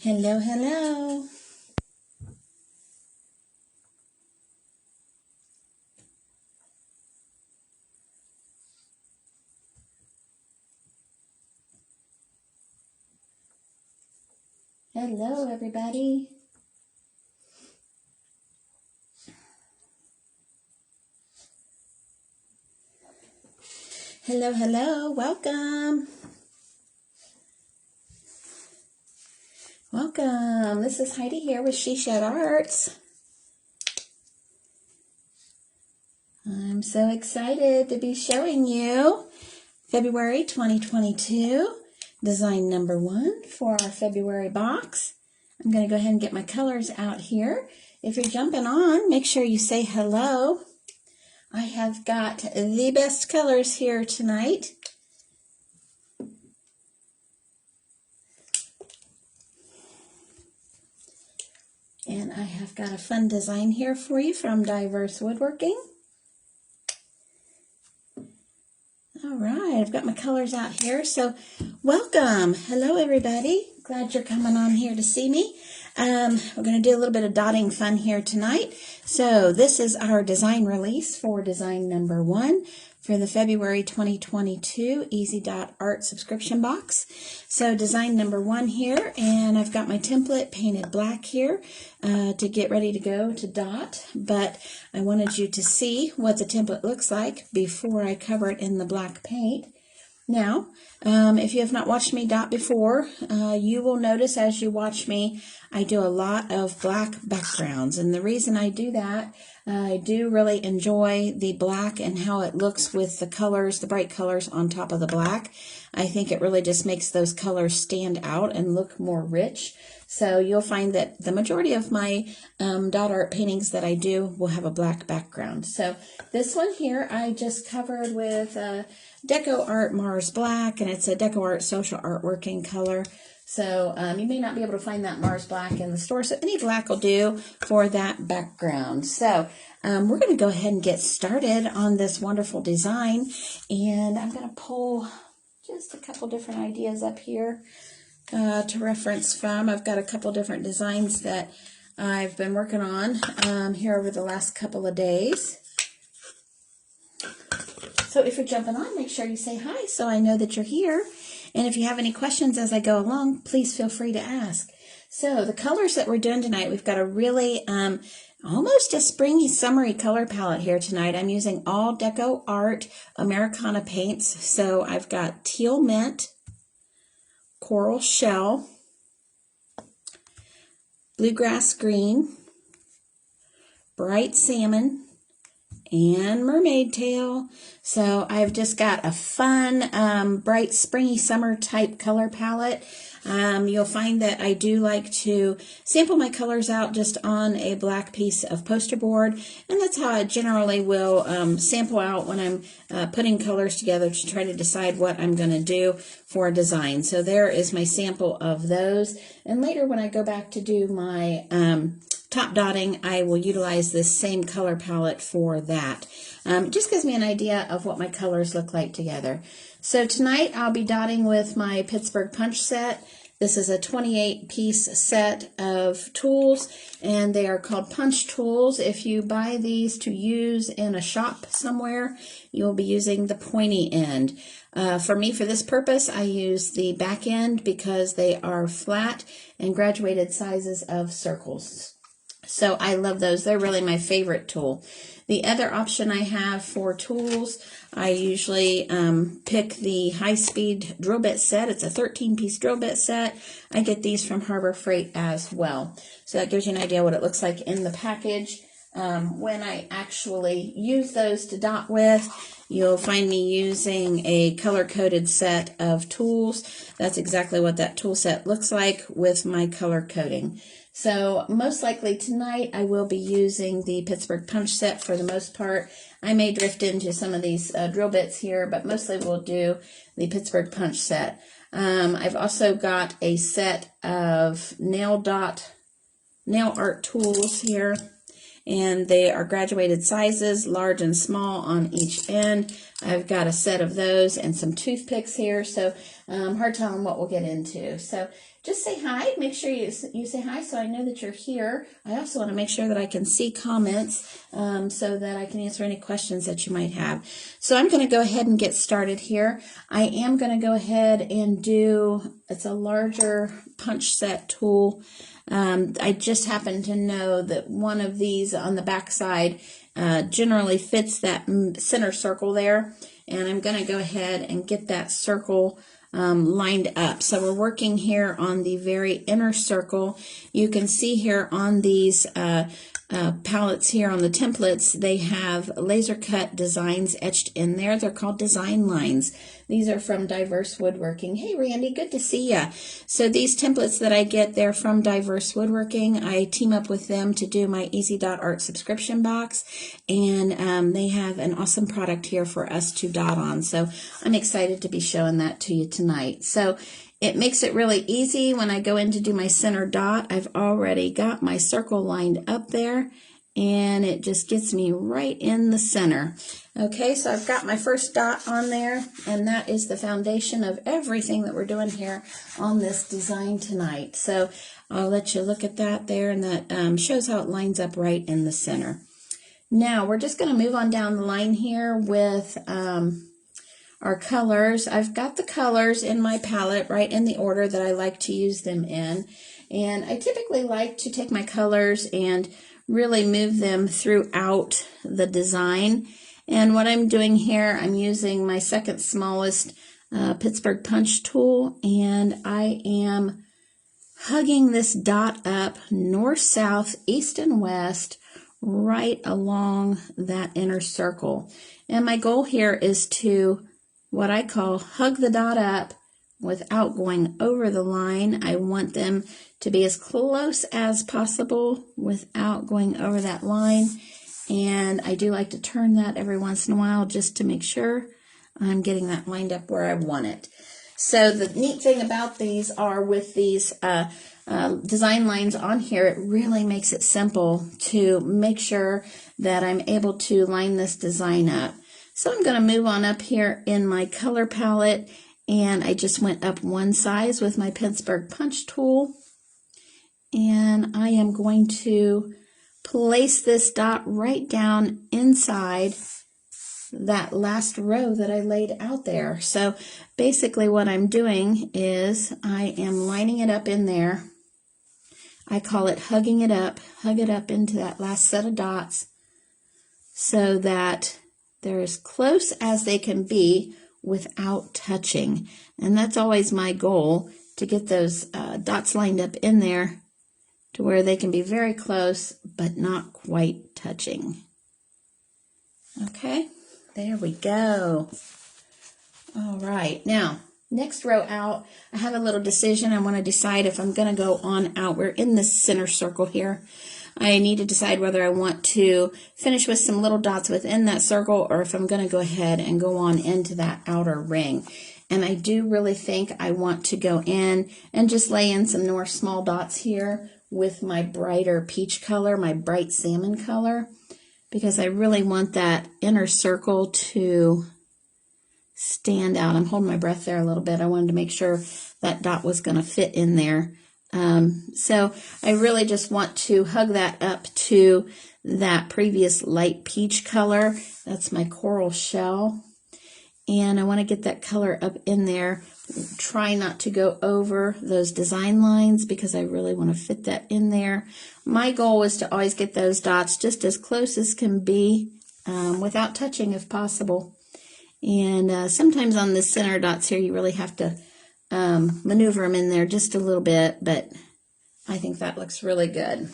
Hello, hello. Hello, everybody. Hello, hello. Welcome. Welcome. This is Heidi here with She Shed Arts. I'm so excited to be showing you February 2022 design number 1 for our February box. I'm going to go ahead and get my colors out here. If you're jumping on, make sure you say hello. I have got the best colors here tonight. And I have got a fun design here for you from Diverse Woodworking. All right, I've got my colors out here, so welcome. Hello, everybody. Glad you're coming on here to see me. We're going to do a little bit of dotting fun here tonight. So this is our design release for design number 1 for the February 2022 Easy Dot Art subscription box. So design number 1 here, and I've got my template painted black here to get ready to go to dot, but I wanted you to see what the template looks like before I cover it in the black paint. Now, if you have not watched me dot before, you will notice as you watch me, I do a lot of black backgrounds. And the reason I do that, I do really enjoy the black and how it looks with the colors, the bright colors on top of the black. I think it really just makes those colors stand out and look more rich. So you'll find that the majority of my dot art paintings that I do will have a black background. So this one here I just covered with Deco Art Mars Black, and it's a Deco Art Social Artworking color. So you may not be able to find that Mars Black in the store, so any black will do for that background. So we're going to go ahead and get started on this wonderful design, and I'm going to pull just a couple different ideas up here to reference from. I've got a couple different designs that I've been working on here over the last couple of days. So if you're jumping on, make sure you say hi so I know that you're here. And if you have any questions as I go along, please feel free to ask. So the colors that we're doing tonight, we've got a really almost a springy, summery color palette here tonight. I'm using all Deco Art Americana paints. So I've got Teal Mint, Coral Shell, Bluegrass Green, Bright Salmon, and Mermaid Tail. So I've just got a fun, bright, springy, summer type color palette. You'll find that I do like to sample my colors out just on a black piece of poster board, and that's how I generally will sample out when I'm putting colors together to try to decide what I'm going to do for a design. So there is my sample of those, and later when I go back to do my top dotting, I will utilize this same color palette for that. It just gives me an idea of what my colors look like together. So tonight I'll be dotting with my Pittsburgh punch set. This is a 28-piece set of tools, and they are called punch tools. If you buy these to use in a shop somewhere, you'll be using the pointy end. For me, for this purpose, I use the back end because they are flat and graduated sizes of circles. So I love those. They're really my favorite tool. The other option I have for tools, I usually pick the high-speed drill bit set. It's a 13-piece drill bit set. I get these from Harbor Freight as well. So that gives you an idea what it looks like in the package. When I actually use those to dot with, you'll find me using a color-coded set of tools. That's exactly what that tool set looks like with my color coding. So most likely tonight I will be using the Pittsburgh punch set for the most part. I may drift into some of these drill bits here, but mostly we'll do the Pittsburgh punch set. I've also got a set of nail art tools here, and they are graduated sizes, large and small on each end. I've got a set of those and some toothpicks here, so hard telling what we'll get into. So just say hi. Make sure you say hi so I know that you're here. I also want to make sure that I can see comments so that I can answer any questions that you might have. So I'm going to go ahead and get started here. I am going to go ahead and do, it's a larger punch set tool. I just happen to know that one of these on the back side generally fits that center circle there, and I'm going to go ahead and get that circle lined up. So we're working here on the very inner circle. You can see here on these palettes here on the templates, they have laser cut designs etched in there. They're called design lines. These are from Diverse Woodworking. Hey Randy, good to see ya. So these templates that I get, they're from Diverse Woodworking. I team up with them to do my Easy.Art subscription box, and they have an awesome product here for us to dot on. So I'm excited to be showing that to you tonight. So it makes it really easy when I go in to do my center dot. I've already got my circle lined up there, and it just gets me right in the center. Okay, so I've got my first dot on there, and that is the foundation of everything that we're doing here on this design tonight. So I'll let you look at that there, and that shows how it lines up right in the center. Now we're just going to move on down the line here with our colors. I've got the colors in my palette right in the order that I like to use them in, and I typically like to take my colors and really move them throughout the design. And what I'm doing here, I'm using my second smallest Pittsburgh punch tool, and I am hugging this dot up north, south, east, and west right along that inner circle. And my goal here is to what I call hug the dot up without going over the line. I want them to be as close as possible without going over that line. And I do like to turn that every once in a while just to make sure I'm getting that lined up where I want it. So the neat thing about these are with these design lines on here, it really makes it simple to make sure that I'm able to line this design up. So I'm going to move on up here in my color palette, and I just went up one size with my Pittsburgh punch tool, and I am going to place this dot right down inside that last row that I laid out there. So basically what I'm doing is I am lining it up in there. I call it hugging it up, hug it up into that last set of dots so that they're as close as they can be without touching. And that's always my goal, to get those dots lined up in there to where they can be very close but not quite touching. Okay, there we go. All right, now next row out, I have a little decision. I want to decide if I'm going to go on out. We're in this center circle here. I need to decide whether I want to finish with some little dots within that circle, or if I'm going to go ahead and go on into that outer ring. And I do really think I want to go in and just lay in some more small dots here with my brighter peach color, my bright salmon color, because I really want that inner circle to stand out. I'm holding my breath there a little bit. I wanted to make sure that dot was going to fit in there. So I really just want to hug that up to that previous light peach color. That's my coral shell. And I want to get that color up in there. Try not to go over those design lines because I really want to fit that in there. My goal is to always get those dots just as close as can be without touching if possible. And sometimes on the center dots here, you really have to maneuver them in there just a little bit, but I think that looks really good.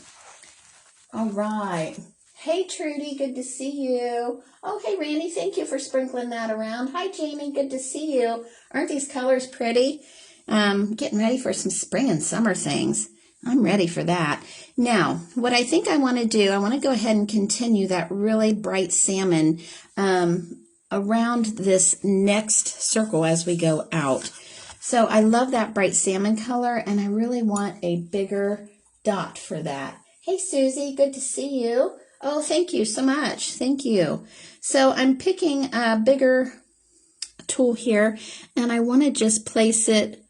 All right. Hey, Trudy, good to see you. Oh, hey, Randy, thank you for sprinkling that around. Hi, Jamie, good to see you. Aren't these colors pretty? Getting ready for some spring and summer things. I'm ready for that. Now, what I think I want to do, I want to go ahead and continue that really bright salmon around this next circle as we go out. So I love that bright salmon color, and I really want a bigger dot for that. Hey, Susie, good to see you. Oh, thank you so much. Thank you. So I'm picking a bigger tool here, and I want to just place it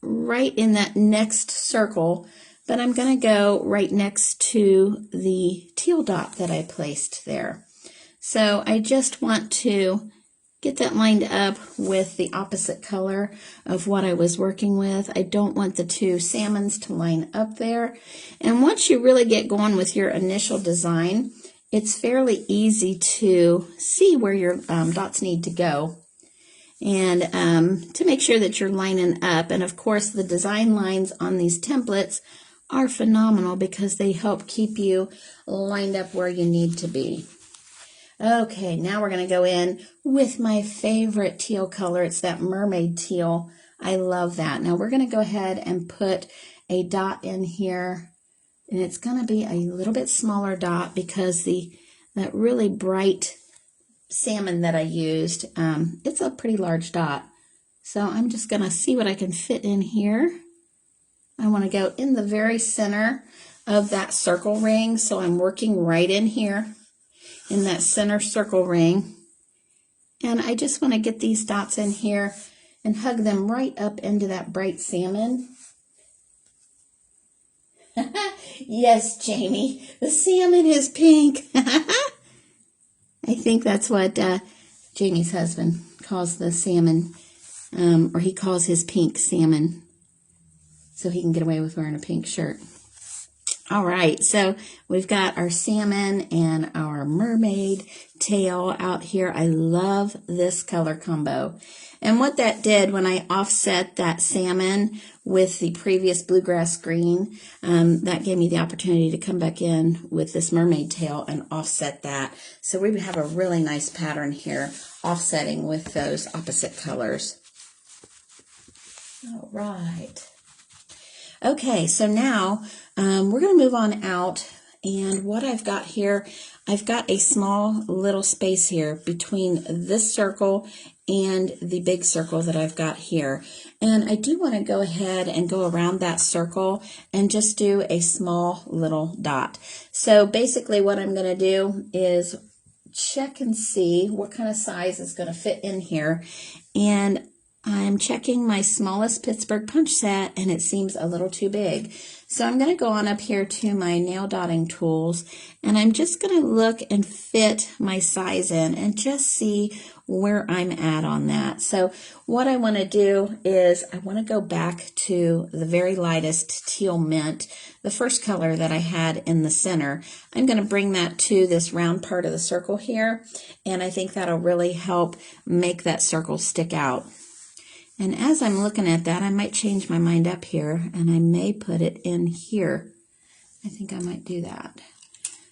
right in that next circle, but I'm going to go right next to the teal dot that I placed there. So I just want to get that lined up with the opposite color of what I was working with. I don't want the two salmons to line up there. And once you really get going with your initial design, it's fairly easy to see where your dots need to go, and to make sure that you're lining up. And of course, the design lines on these templates are phenomenal because they help keep you lined up where you need to be. Okay, now we're going to go in with my favorite teal color. It's that mermaid teal. I love that. Now we're going to go ahead and put a dot in here, and it's going to be a little bit smaller dot because that really bright salmon that I used, it's a pretty large dot. So I'm just going to see what I can fit in here. I want to go in the very center of that circle ring, so I'm working right in here in that center circle ring. And I just want to get these dots in here and hug them right up into that bright salmon. Yes, Jamie, the salmon is pink. I think that's what Jamie's husband calls the salmon, or he calls his pink salmon, so he can get away with wearing a pink shirt. All right, so we've got our salmon and our mermaid tail out here. I love this color combo. And what that did when I offset that salmon with the previous bluegrass green, that gave me the opportunity to come back in with this mermaid tail and offset that. So we have a really nice pattern here, offsetting with those opposite colors. All right. Okay, so now we're going to move on out, and what I've got here, I've got a small little space here between this circle and the big circle that I've got here. And I do want to go ahead and go around that circle and just do a small little dot. So basically what I'm going to do is check and see what kind of size is going to fit in here. And I'm checking my smallest Pittsburgh punch set, and it seems a little too big. So I'm going to go on up here to my nail dotting tools, and I'm just going to look and fit my size in and just see where I'm at on that. So what I want to do is I want to go back to the very lightest teal mint, the first color that I had in the center. I'm going to bring that to this round part of the circle here, and I think that'll really help make that circle stick out. And as I'm looking at that, I might change my mind up here, and I may put it in here. I think I might do that.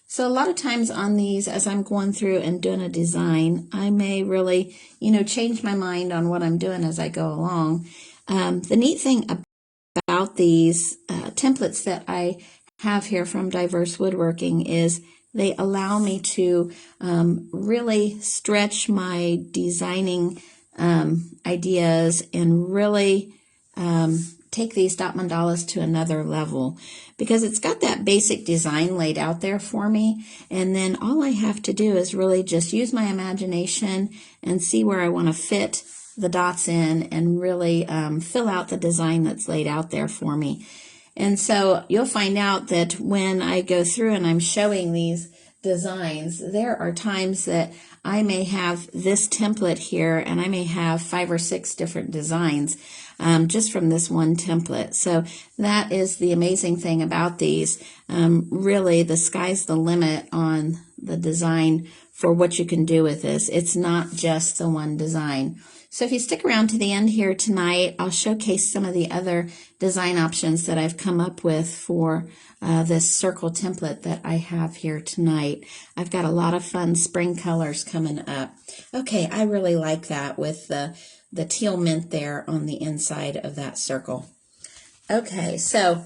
So a lot of times on these, as I'm going through and doing a design, I may really, change my mind on what I'm doing as I go along. The neat thing about these templates that I have here from Diverse Woodworking is they allow me to really stretch my designing ideas and really take these dot mandalas to another level, because it's got that basic design laid out there for me, and then all I have to do is really just use my imagination and see where I want to fit the dots in and really fill out the design that's laid out there for me. And so you'll find out that when I go through and I'm showing these designs, there are times that I may have this template here and I may have 5 or 6 different designs just from this one template. So that is the amazing thing about these. Really, the sky's the limit on the design for what you can do with this. It's not just the one design. So if you stick around to the end here tonight, I'll showcase some of the other design options that I've come up with for this circle template that I have here tonight. I've got a lot of fun spring colors coming up. Okay, I really like that with the teal mint there on the inside of that circle. Okay, so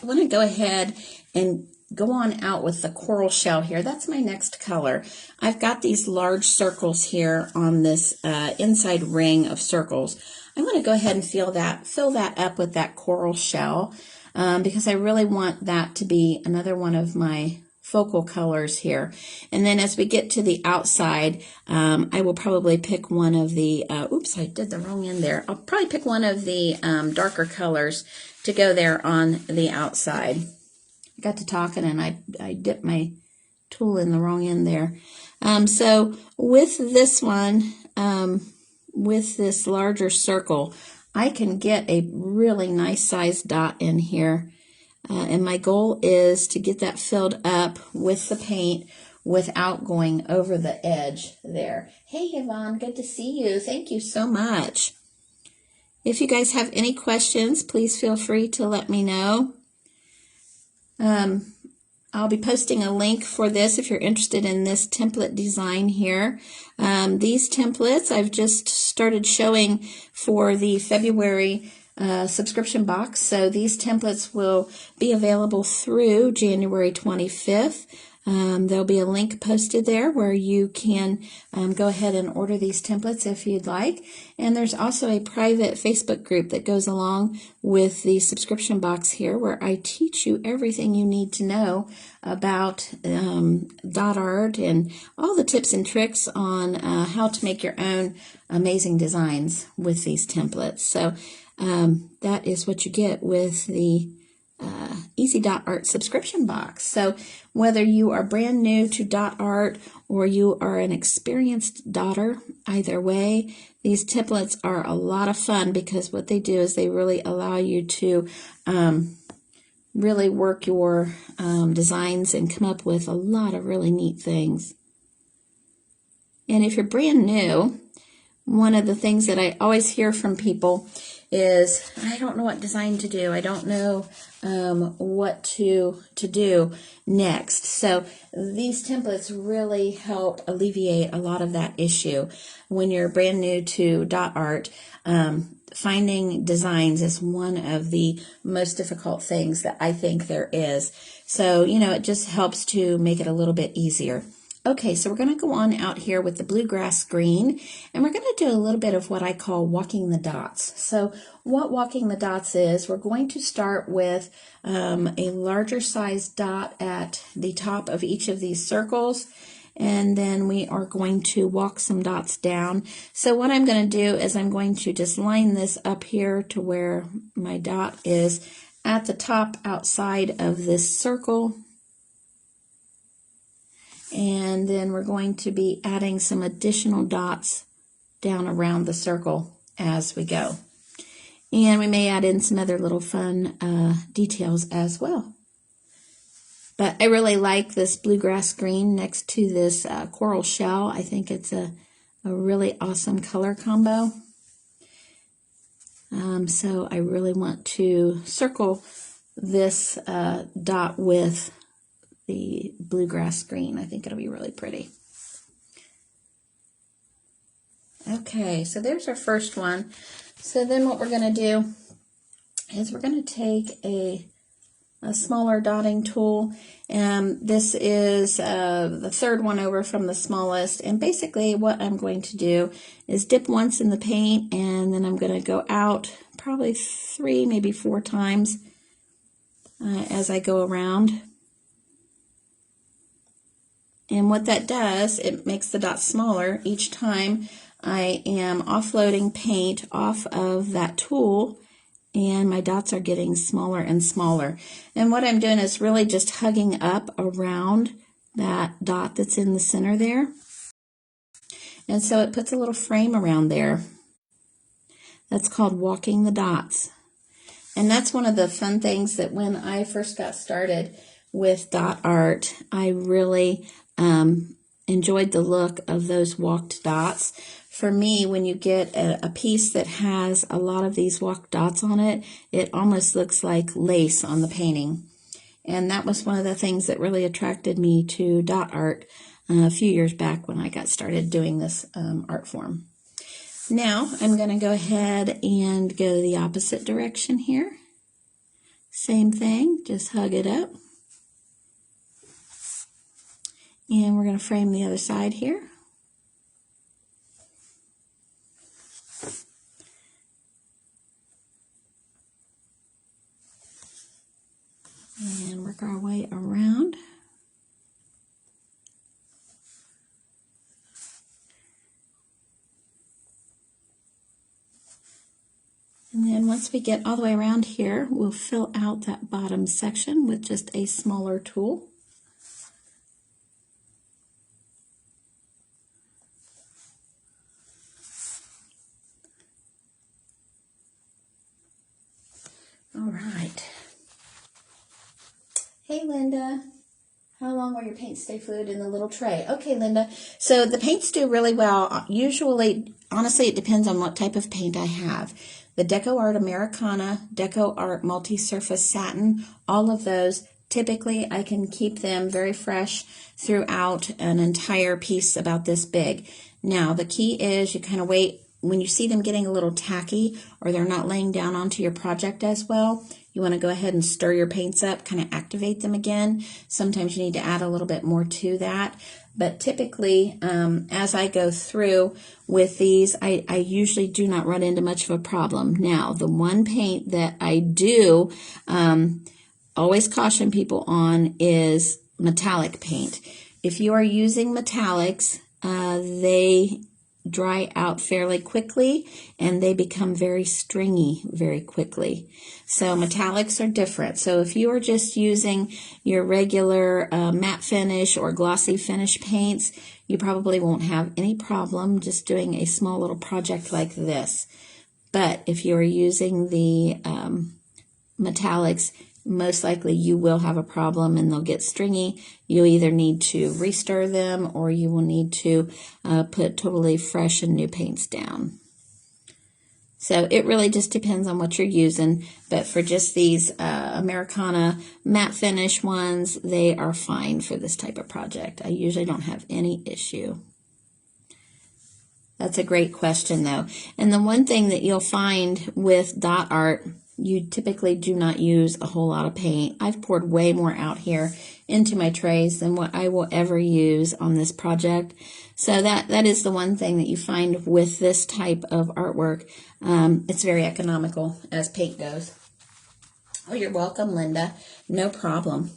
I want to go ahead and go on out with the coral shell here. That's my next color. I've got these large circles here on this inside ring of circles. I want to go ahead and fill that up with that coral shell because I really want that to be another one of my focal colors here. And then as we get to the outside, I will probably pick one of the, oops, I did the wrong end there. I'll probably pick one of the darker colors to go there on the outside. I got to talking and I dipped my tool in the wrong end there. So with this one, with this larger circle, I can get a really nice sized dot in here. And my goal is to get that filled up with the paint without going over the edge there. Hey, Yvonne, good to see you. Thank you so much. If you guys have any questions, please feel free to let me know. I'll be posting a link for this if you're interested in this template design here. These templates I've just started showing for the February subscription box. So these templates will be available through January 25th. There'll be a link posted there where you can go ahead and order these templates if you'd like. And there's also a private Facebook group that goes along with the subscription box here where I teach you everything you need to know about dot art and all the tips and tricks on how to make your own amazing designs with these templates. So that is what you get with the Easy Dot Art subscription box. So whether you are brand new to dot art or you are an experienced dotter, either way, these templates are a lot of fun because what they do is they really allow you to really work your designs and come up with a lot of really neat things. And if you're brand new, one of the things that I always hear from people is, I don't know what design to do. I don't know what to do next. So these templates really help alleviate a lot of that issue. When you're brand new to dot art, finding designs is one of the most difficult things that I think there is. So, it just helps to make it a little bit easier. Okay, so we're going to go on out here with the bluegrass green, and we're going to do a little bit of what I call walking the dots. So what walking the dots is, we're going to start with a larger size dot at the top of each of these circles, and then we are going to walk some dots down. So what I'm going to do is I'm going to just line this up here to where my dot is at the top outside of this circle. And then we're going to be adding some additional dots down around the circle as we go. And we may add in some other little fun details as well. But I really like this bluegrass green next to this coral shell. I think it's a really awesome color combo. So I really want to circle this dot with the bluegrass green. I think it'll be really pretty. Okay, so there's our first one. So then what we're going to do is we're going to take a smaller dotting tool. This is the third one over from the smallest. And basically what I'm going to do is dip once in the paint, and then I'm going to go out probably 3, maybe 4 times as I go around. And what that does, it makes the dots smaller each time I am offloading paint off of that tool, and my dots are getting smaller and smaller. And what I'm doing is really just hugging up around that dot that's in the center there. And so it puts a little frame around there. That's called walking the dots. And that's one of the fun things that when I first got started with dot art, I really enjoyed the look of those walked dots. For me, when you get a piece that has a lot of these walked dots on it, it almost looks like lace on the painting. And that was one of the things that really attracted me to dot art a few years back when I got started doing this art form. Now I'm going to go ahead and go the opposite direction here. Same thing, just hug it up. And we're going to frame the other side here. And work our way around. And then once we get all the way around here, we'll fill out that bottom section with just a smaller tool. All right. Hey, Linda. How long will your paints stay fluid in the little tray? Okay, Linda. So the paints do really well. Usually, honestly, it depends on what type of paint I have. The Deco Art Americana, Deco Art Multi-Surface Satin, all of those, typically I can keep them very fresh throughout an entire piece about this big. Now, the key is you kind of wait. When you see them getting a little tacky or they're not laying down onto your project as well, you want to go ahead and stir your paints up, kind of activate them again. Sometimes you need to add a little bit more to that. But typically, as I go through with these, I usually do not run into much of a problem. Now, the one paint that I do always caution people on is metallic paint. If you are using metallics, they dry out fairly quickly and they become very stringy very quickly. So metallics are different. So if you are just using your regular matte finish or glossy finish paints, you probably won't have any problem just doing a small little project like this. But if you are using the metallics, most likely you will have a problem and they'll get stringy. You either need to restir them or you will need to put totally fresh and new paints down. So it really just depends on what you're using, but for just these Americana matte finish ones, they are fine for this type of project. I usually don't have any issue. That's a great question though. And the one thing that you'll find with dot art, you typically do not use a whole lot of paint. I've poured way more out here into my trays than what I will ever use on this project. So that is the one thing that you find with this type of artwork. It's very economical as paint goes. Oh, you're welcome, Linda. No problem.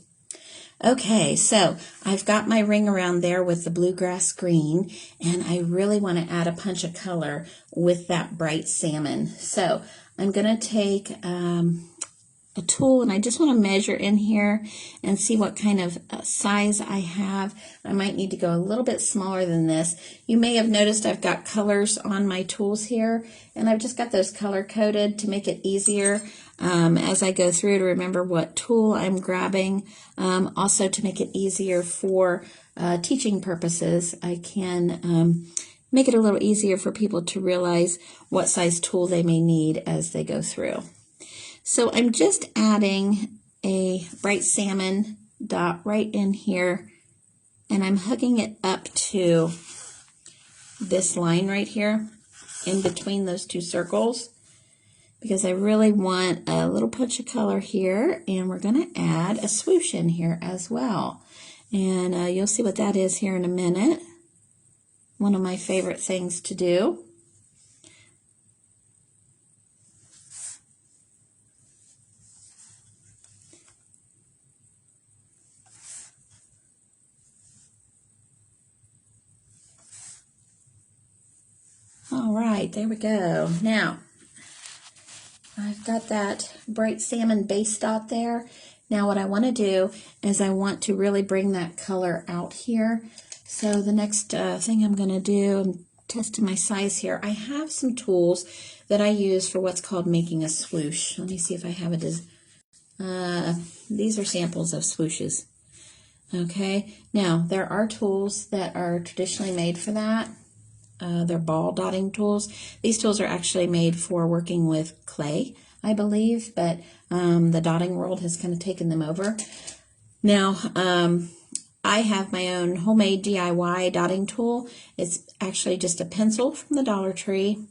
Okay, so I've got my ring around there with the bluegrass green, and I really want to add a punch of color with that bright salmon. So I'm going to take a tool and I just want to measure in here and see what kind of size I have. I might need to go a little bit smaller than this. You may have noticed I've got colors on my tools here, and I've just got those color coded to make it easier as I go through to remember what tool I'm grabbing. Also to make it easier for teaching purposes, I can make it a little easier for people to realize what size tool they may need as they go through. So I'm just adding a bright salmon dot right in here, and I'm hooking it up to this line right here in between those two circles because I really want a little punch of color here, and we're going to add a swoosh in here as well. And you'll see what that is here in a minute. One of my favorite things to do. All right, there we go. Now, I've got that bright salmon base dot there. Now what I want to do is I want to really bring that color out here. So the next thing I'm going to do, I'm testing my size here. I have some tools that I use for what's called making a swoosh. Let me see if I have it. These are samples of swooshes. Okay, now there are tools that are traditionally made for that. They're ball dotting tools. These tools are actually made for working with clay, I believe, but the dotting world has kind of taken them over. Now, I have my own homemade DIY dotting tool. It's actually just a pencil from the Dollar Tree,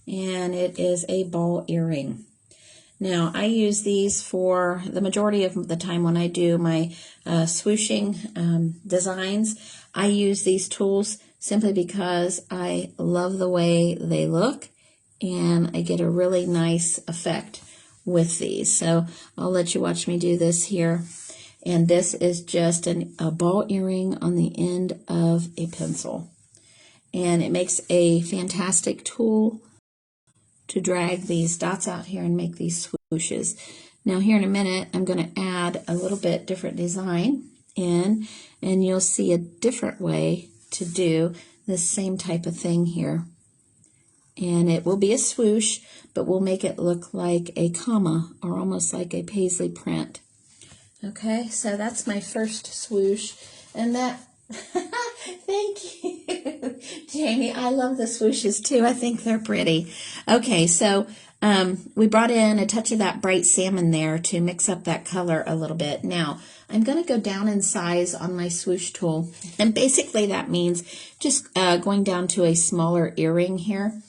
and it is a ball earring. Now, I use these for the majority of the time when I do my swooshing designs. I use these tools simply because I love the way they look, and I get a really nice effect with these. So I'll let you watch me do this here. And this is just a ball earring on the end of a pencil. And it makes a fantastic tool to drag these dots out here and make these swooshes. Now here in a minute, I'm going to add a little bit different design in, and you'll see a different way to do this same type of thing here. And it will be a swoosh, but we'll make it look like a comma or almost like a paisley print. Okay, so that's my first swoosh, and that, thank you, Jamie. I love the swooshes too. I think they're pretty. Okay, so we brought in a touch of that bright salmon there to mix up that color a little bit. Now, I'm going to go down in size on my swoosh tool, and basically that means just going down to a smaller earring here.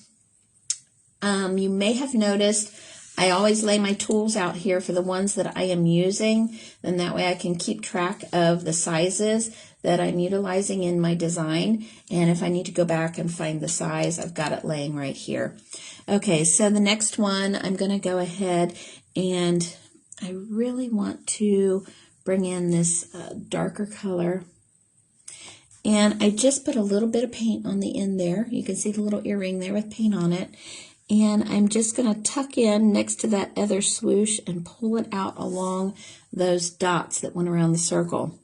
You may have noticed I always lay my tools out here for the ones that I am using, and that way I can keep track of the sizes that I'm utilizing in my design, and if I need to go back and find the size, I've got it laying right here. Okay, so the next one, I'm going to go ahead and I really want to bring in this darker color, and I just put a little bit of paint on the end there. You can see the little earring there with paint on it. And I'm just going to tuck in next to that other swoosh and pull it out along those dots that went around the circle.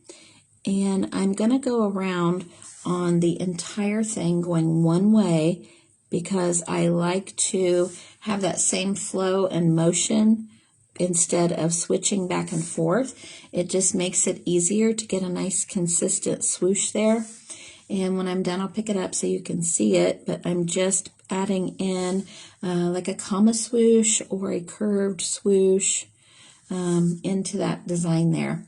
And I'm going to go around on the entire thing going one way because I like to have that same flow and motion instead of switching back and forth. It just makes it easier to get a nice consistent swoosh there. And when I'm done, I'll pick it up so you can see it, but I'm just adding in like a comma swoosh or a curved swoosh into that design there.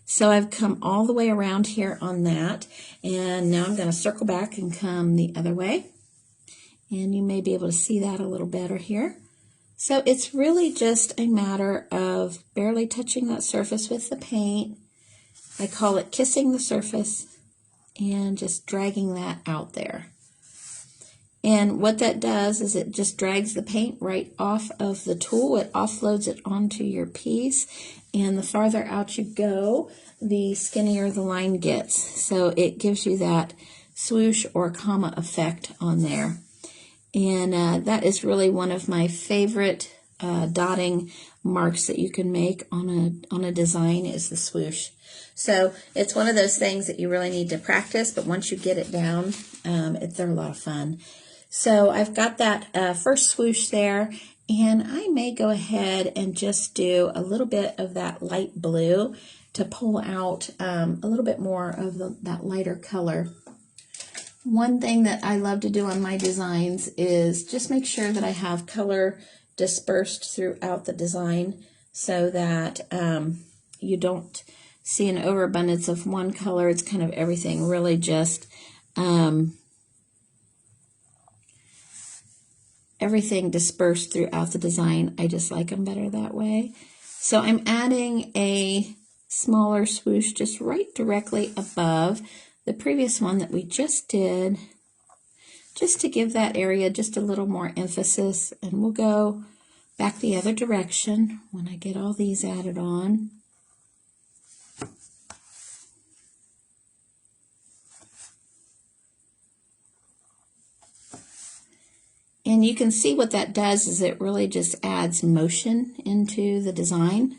So I've come all the way around here on that, and now I'm going to circle back and come the other way, and you may be able to see that a little better here. So it's really just a matter of barely touching that surface with the paint. I call it kissing the surface, and just dragging that out there. And what that does is it just drags the paint right off of the tool. It offloads it onto your piece, and the farther out you go, the skinnier the line gets. So it gives you that swoosh or comma effect on there. And that is really one of my favorite dotting marks that you can make on a design is the swoosh. So it's one of those things that you really need to practice, but once you get it down, they're a lot of fun. So I've got that first swoosh there, and I may go ahead and just do a little bit of that light blue to pull out a little bit more of that lighter color. One thing that I love to do on my designs is just make sure that I have color dispersed throughout the design so that you don't see an overabundance of one color. It's kind of everything really just everything dispersed throughout the design. I just like them better that way. So I'm adding a smaller swoosh just right directly above the previous one that we just did, just to give that area just a little more emphasis, and we'll go back the other direction when I get all these added on. And you can see what that does is it really just adds motion into the design.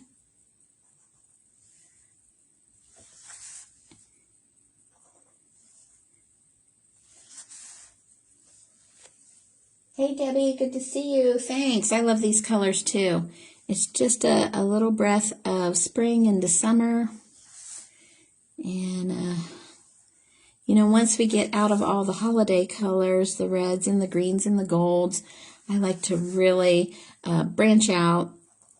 Hey Debbie, good to see you. Thanks. I love these colors too. It's just a little breath of spring into summer. And you know, once we get out of all the holiday colors, the reds and the greens and the golds, I like to really branch out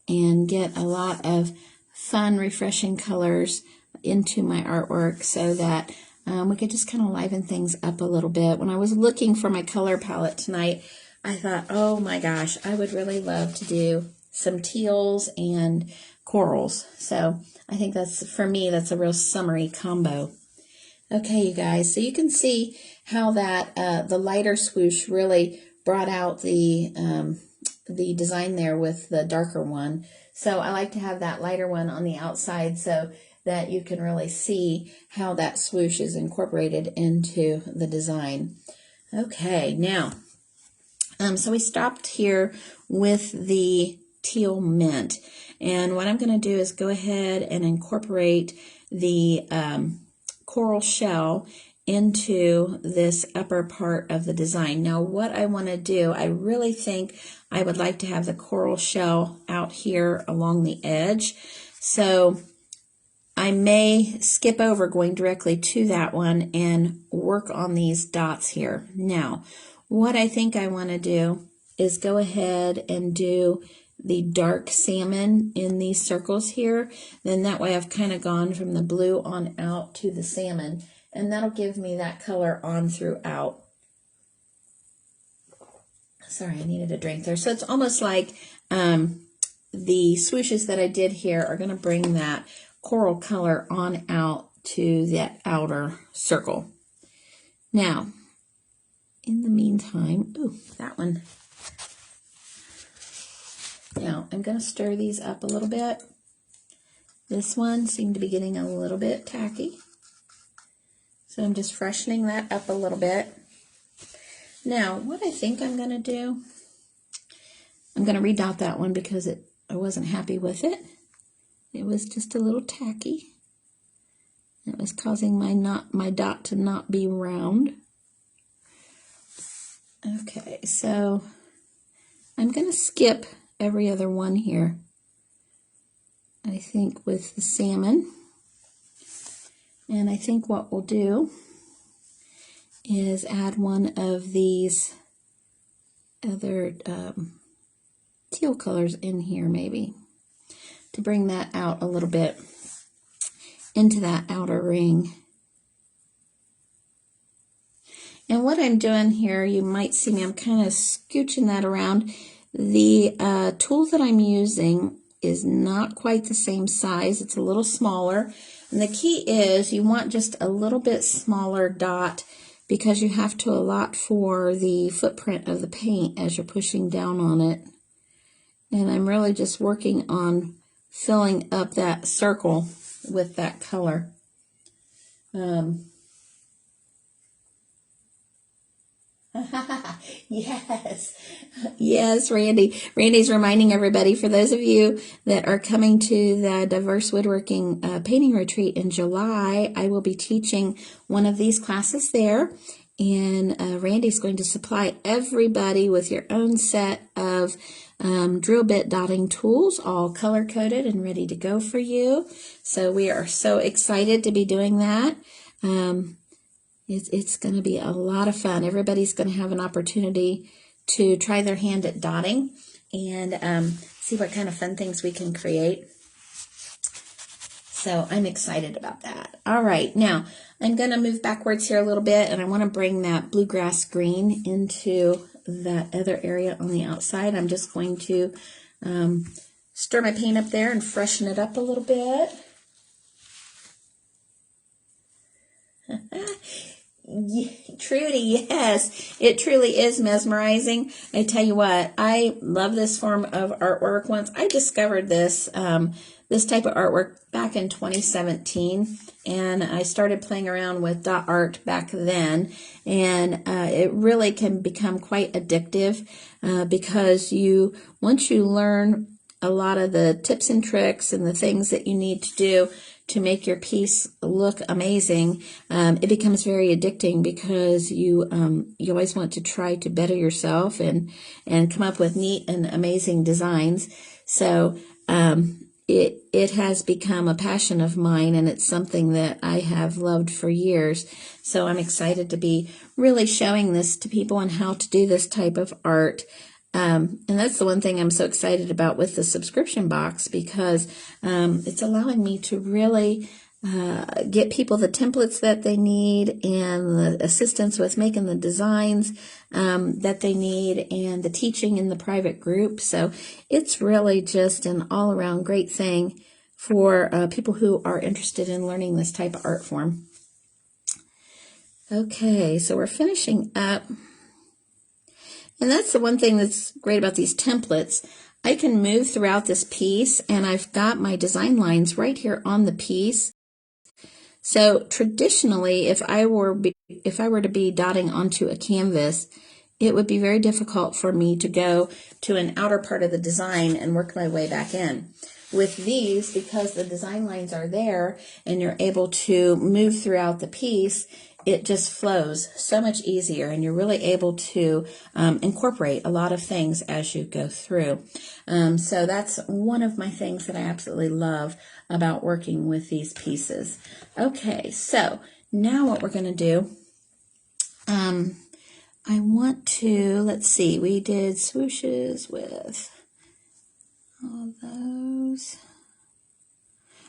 and get a lot of fun, refreshing colors into my artwork so that we could just kind of liven things up a little bit. When I was looking for my color palette tonight, I thought, oh my gosh, I would really love to do some teals and corals. So I think that's, for me, that's a real summery combo. Okay, you guys, so you can see how that the lighter swoosh really brought out the design there with the darker one. So I like to have that lighter one on the outside so that you can really see how that swoosh is incorporated into the design. Okay, now So we stopped here with the Teal Mint. And what I'm going to do is go ahead and incorporate the coral shell into this upper part of the design. Now what I want to do, I really think I would like to have the coral shell out here along the edge. So I may skip over going directly to that one and work on these dots here. Now, what I think I want to do is go ahead and do the dark salmon in these circles here. Then that way I've kind of gone from the blue on out to the salmon, and that'll give me that color on throughout. Sorry, I needed a drink there. So it's almost like the swooshes that I did here are going to bring that coral color on out to that outer circle. Now, in the meantime, ooh, that one. Now, I'm going to stir these up a little bit. This one seemed to be getting a little bit tacky. So I'm just freshening that up a little bit. Now, what I think I'm going to do, I'm going to redot that one because I wasn't happy with it. It was just a little tacky. It was causing my dot to not be round. Okay, so I'm going to skip every other one here. I think with the salmon. And I think what we'll do is add one of these other teal colors in here maybe to bring that out a little bit into that outer ring. And what I'm doing here, you might see me, I'm kind of scooching that around. The tool that I'm using is not quite the same size. It's a little smaller. And the key is you want just a little bit smaller dot because you have to allot for the footprint of the paint as you're pushing down on it. And I'm really just working on filling up that circle with that color. Yes, Randy. Randy's reminding everybody, for those of you that are coming to the Diverse Woodworking Painting Retreat in July, I will be teaching one of these classes there. And Randy's going to supply everybody with your own set of drill bit dotting tools, all color-coded and ready to go for you. So we are so excited to be doing that. It's going to be a lot of fun. Everybody's going to have an opportunity to try their hand at dotting and see what kind of fun things we can create. So I'm excited about that. All right, now I'm going to move backwards here a little bit, and I want to bring that bluegrass green into that other area on the outside. I'm just going to stir my paint up there and freshen it up a little bit. Trudy, yes, it truly is mesmerizing. I tell you what, I love this form of artwork. Once I discovered this this type of artwork back in 2017, and I started playing around with dot art back then, and it really can become quite addictive because once you learn a lot of the tips and tricks and the things that you need to do to make your piece look amazing, it becomes very addicting because you always want to try to better yourself and come up with neat and amazing designs. So it has become a passion of mine, and it's something that I have loved for years. So I'm excited to be really showing this to people and how to do this type of art. And that's the one thing I'm so excited about with the subscription box, because it's allowing me to really get people the templates that they need and the assistance with making the designs that they need and the teaching in the private group. So it's really just an all-around great thing for people who are interested in learning this type of art form. Okay, so we're finishing up. And that's the one thing that's great about these templates. I can move throughout this piece, and I've got my design lines right here on the piece. So traditionally, if I were to be dotting onto a canvas, it would be very difficult for me to go to an outer part of the design and work my way back in. With these, because the design lines are there and you're able to move throughout the piece, it just flows so much easier, and you're really able to incorporate a lot of things as you go through. So that's one of my things that I absolutely love about working with these pieces. Okay, so now what we're going to do, I want to, let's see, we did swooshes with all those.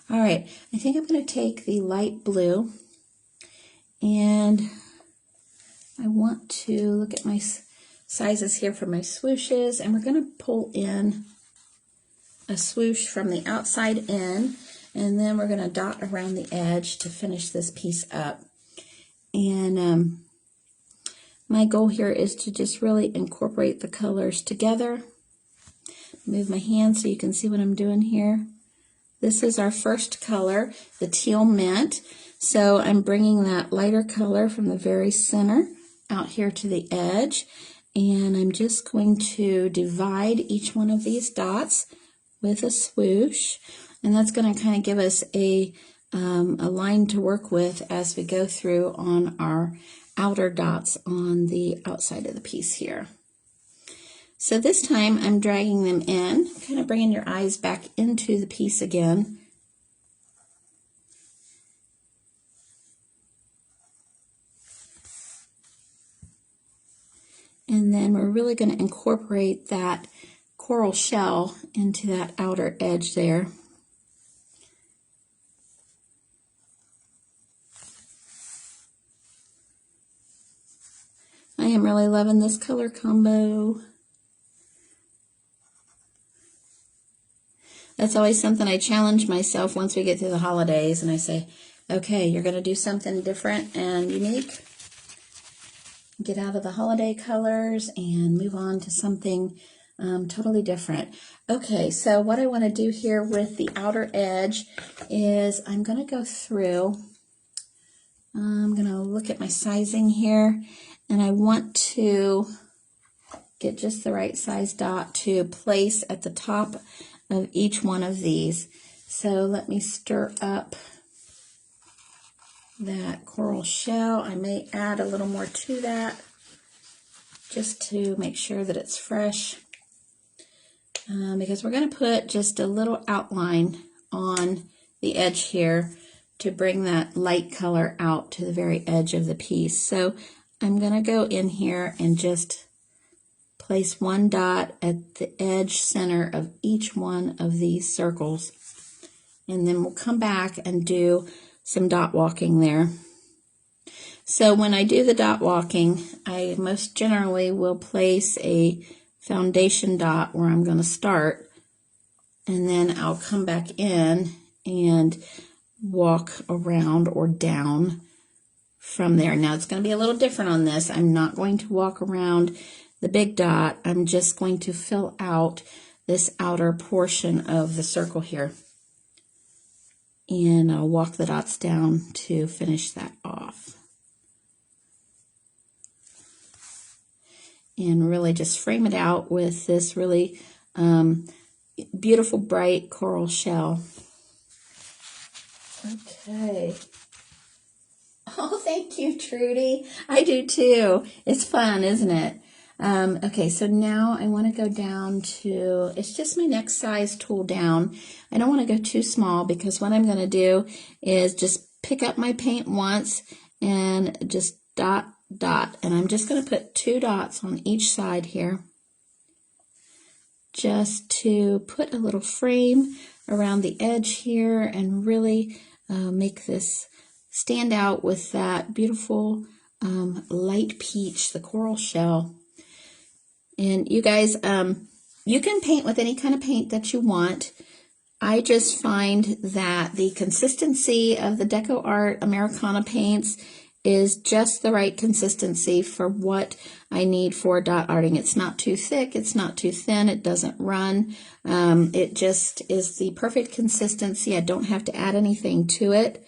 All right, I think I'm going to take the light blue, and I want to look at my sizes here for my swooshes, and we're going to pull in a swoosh from the outside in, and then we're going to dot around the edge to finish this piece up. And my goal here is to just really incorporate the colors together. Move my hand so you can see what I'm doing here. This is our first color, the Teal Mint. So I'm bringing that lighter color from the very center out here to the edge, and I'm just going to divide each one of these dots with a swoosh, and that's going to kind of give us a line to work with as we go through on our outer dots on the outside of the piece here. So this time I'm dragging them in, kind of bringing your eyes back into the piece again. And then we're really going to incorporate that coral shell into that outer edge there. I am really loving this color combo. That's always something I challenge myself once we get through the holidays, and I say, okay, you're going to do something different and unique. Get out of the holiday colors and move on to something totally different. Okay, so what I want to do here with the outer edge is I'm going to go through, I'm going to look at my sizing here, and I want to get just the right size dot to place at the top of each one of these. So let me stir up that coral shell. I may add a little more to that just to make sure that it's fresh, because we're going to put just a little outline on the edge here to bring that light color out to the very edge of the piece. So I'm going to go in here and just place one dot at the edge center of each one of these circles, and then we'll come back and do some dot walking there. So when I do the dot walking, I most generally will place a foundation dot where I'm going to start, and then I'll come back in and walk around or down from there. Now it's going to be a little different on this. I'm not going to walk around the big dot. I'm just going to fill out this outer portion of the circle here, and I'll walk the dots down to finish that off. And really just frame it out with this really beautiful bright coral shell. Okay. Oh, thank you, Trudy. I do too. It's fun, isn't it? Okay, so now I want to go down to, it's just my next size tool down. I don't want to go too small, because what I'm going to do is just pick up my paint once and just dot, dot. And I'm just going to put 2 dots on each side here, just to put a little frame around the edge here and really make this stand out with that beautiful light peach, the coral shell. And you guys, you can paint with any kind of paint that you want. I just find that the consistency of the Deco Art Americana paints is just the right consistency for what I need for dot arting. It's not too thick, it's not too thin, it doesn't run. It just is the perfect consistency. I don't have to add anything to it.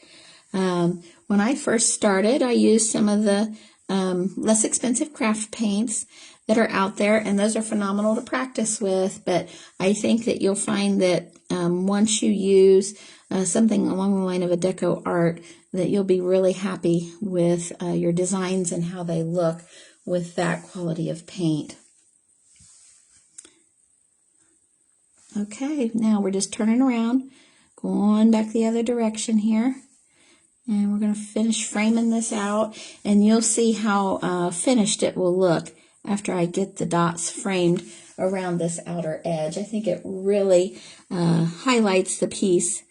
When I first started, I used some of the less expensive craft paints. that are out there, and those are phenomenal to practice with. But I think that you'll find that once you use something along the line of a deco art, that you'll be really happy with your designs and how they look with that quality of paint. Okay, now we're just turning around, going back the other direction here. And we're going to finish framing this out, and you'll see how finished it will look after I get the dots framed around this outer edge. I think it really highlights the piece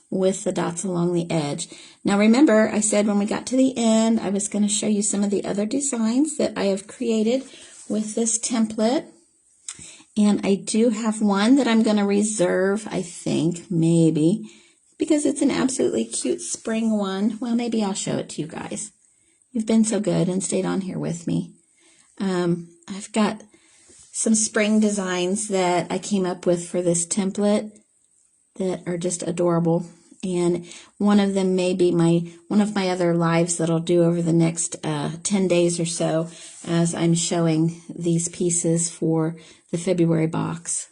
with the dots along the edge. Now remember, I said when we got to the end, I was going to show you some of the other designs that I have created with this template. And I do have one that I'm going to reserve, I think, maybe, because it's an absolutely cute spring one. Well, maybe I'll show it to you guys. You've been so good and stayed on here with me. I've got some spring designs that I came up with for this template that are just adorable. And one of them may be one of my other lives that I'll do over the next 10 days or so as I'm showing these pieces for the February box.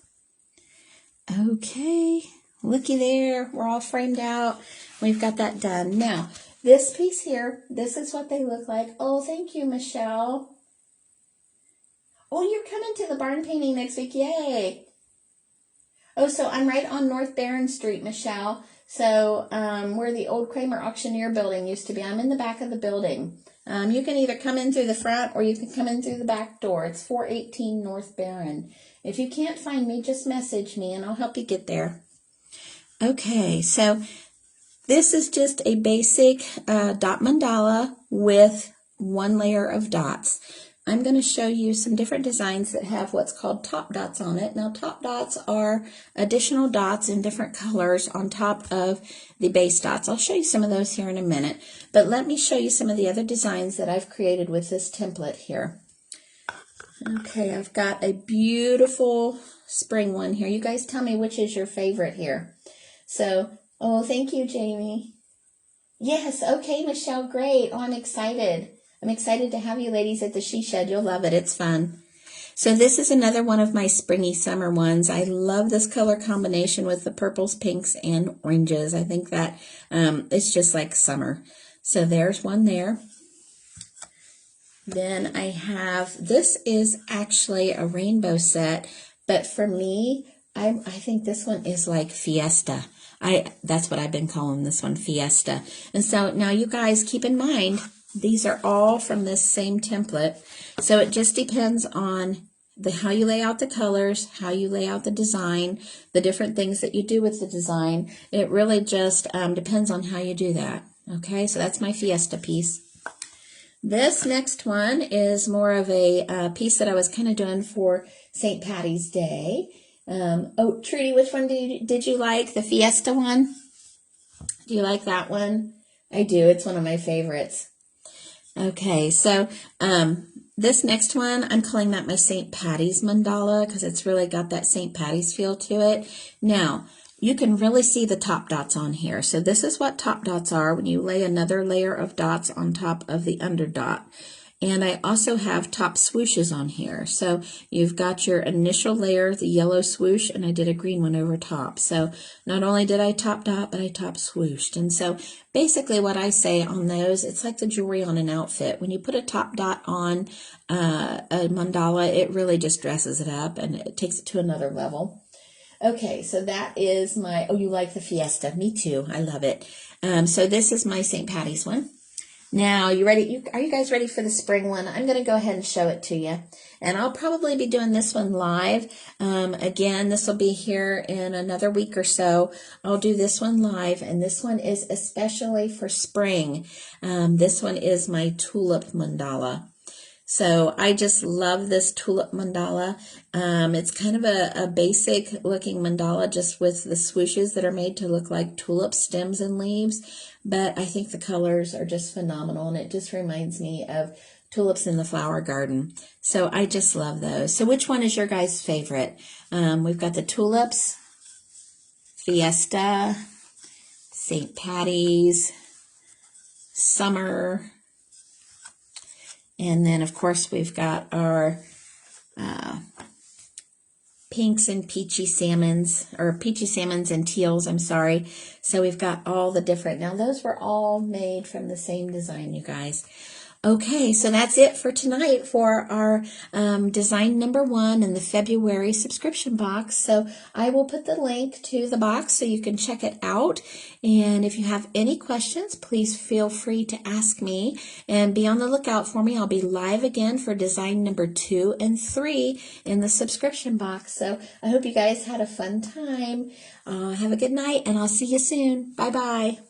Okay, looky there. We're all framed out. We've got that done. Now, this piece here, this is what they look like. Oh, thank you, Michelle. Oh, you're coming to the barn painting next week. Yay. Oh, so I'm right on North Barron Street, Michelle. So where the old Kramer Auctioneer building used to be. I'm in the back of the building. You can either come in through the front or you can come in through the back door. It's 418 North Barron. If you can't find me, just message me and I'll help you get there. Okay, so this is just a basic dot mandala with one layer of dots. I'm going to show you some different designs that have what's called top dots on it. Now, top dots are additional dots in different colors on top of the base dots. I'll show you some of those here in a minute, but let me show you some of the other designs that I've created with this template here. Okay, I've got a beautiful spring one here. You guys tell me which is your favorite here. So, oh, thank you, Jamie. Yes, okay, Michelle, great. Oh, I'm excited. I'm excited to have you ladies at the She Shed. You'll love it. It's fun. So this is another one of my springy summer ones. I love this color combination with the purples, pinks, and oranges. I think that it's just like summer. So there's one there. Then I have, this is actually a rainbow set, but for me, I think this one is like Fiesta. That's what I've been calling this one, Fiesta. And so now you guys keep in mind, these are all from this same template. So it just depends on how you lay out the colors, how you lay out the design, the different things that you do with the design. It really just depends on how you do that. Okay, so that's my Fiesta piece. This next one is more of a piece that I was kind of doing for St. Patty's Day. Oh, Trudy, which one did you like? The Fiesta one? Do you like that one? I do. It's one of my favorites. Okay, so this next one, I'm calling that my St. Patty's mandala because it's really got that St. Patty's feel to it. Now, you can really see the top dots on here. So this is what top dots are when you lay another layer of dots on top of the under dot. And I also have top swooshes on here. So you've got your initial layer, the yellow swoosh, and I did a green one over top. So not only did I top dot, but I top swooshed. And so basically what I say on those, it's like the jewelry on an outfit. When you put a top dot on a mandala, it really just dresses it up and it takes it to another level. Okay, so that is my, oh, you like the Fiesta. Me too. I love it. So this is my St. Patty's one. Now, you ready? Are you guys ready for the spring one? I'm going to go ahead and show it to you. And I'll probably be doing this one live. Again, this will be here in another week or so. I'll do this one live, and this one is especially for spring. This one is my Tulip Mandala. So I just love this Tulip Mandala. It's kind of a basic looking mandala just with the swooshes that are made to look like tulip stems and leaves. But I think the colors are just phenomenal, and it just reminds me of tulips in the flower garden. So I just love those. So which one is your guys' favorite? We've got the tulips, Fiesta, St. Patty's, summer, and then of course we've got our pinks and peachy salmons, or peachy salmons and teals, I'm sorry. So we've got all the different, now those were all made from the same design, you guys. Okay, so that's it for tonight for our design number 1 in the February subscription box. So I will put the link to the box so you can check it out. And if you have any questions, please feel free to ask me. And be on the lookout for me. I'll be live again for design number 2 and 3 in the subscription box. So I hope you guys had a fun time. Have a good night, and I'll see you soon. Bye-bye.